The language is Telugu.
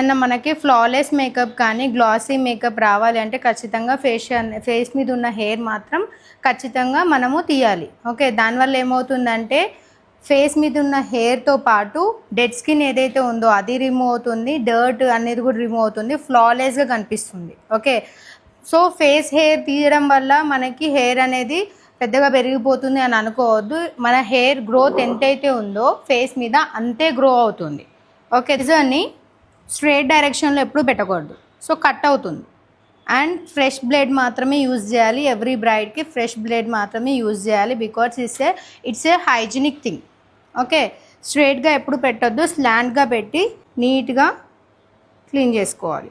అండ్ మనకి ఫ్లాలెస్ మేకప్ కానీ గ్లాసీ మేకప్ రావాలి అంటే ఖచ్చితంగా ఫేస్ మీద ఉన్న హెయిర్ మాత్రం ఖచ్చితంగా మనము తీయాలి. ఓకే, దానివల్ల ఏమవుతుందంటే ఫేస్ మీద ఉన్న హెయిర్తో పాటు డెడ్ స్కిన్ ఏదైతే ఉందో అది రిమూవ్ అవుతుంది, డర్ట్ అనేది కూడా రిమూవ్ అవుతుంది, ఫ్లాలెస్గా కనిపిస్తుంది. ఓకే, సో ఫేస్ హెయిర్ తీయడం వల్ల మనకి హెయిర్ అనేది పెద్దగా పెరిగిపోతుంది అని అనుకోవద్దు. మన హెయిర్ గ్రోత్ ఎంతైతే ఉందో ఫేస్ మీద అంతే గ్రో అవుతుంది. ఓకే, రిజర్ని స్ట్రేట్ డైరెక్షన్లో ఎప్పుడు పెట్టకూడదు, సో కట్ అవుతుంది. అండ్ ఫ్రెష్ బ్లేడ్ మాత్రమే యూజ్ చేయాలి. ఎవ్రీ బ్రైడ్కి ఫ్రెష్ బ్లేడ్ మాత్రమే యూజ్ చేయాలి, because it's a hygienic thing. Okay, స్ట్రేట్గా ఎప్పుడు పెట్టొద్దు, స్లాంట్గా పెట్టి నీట్గా క్లీన్ చేసుకోవాలి.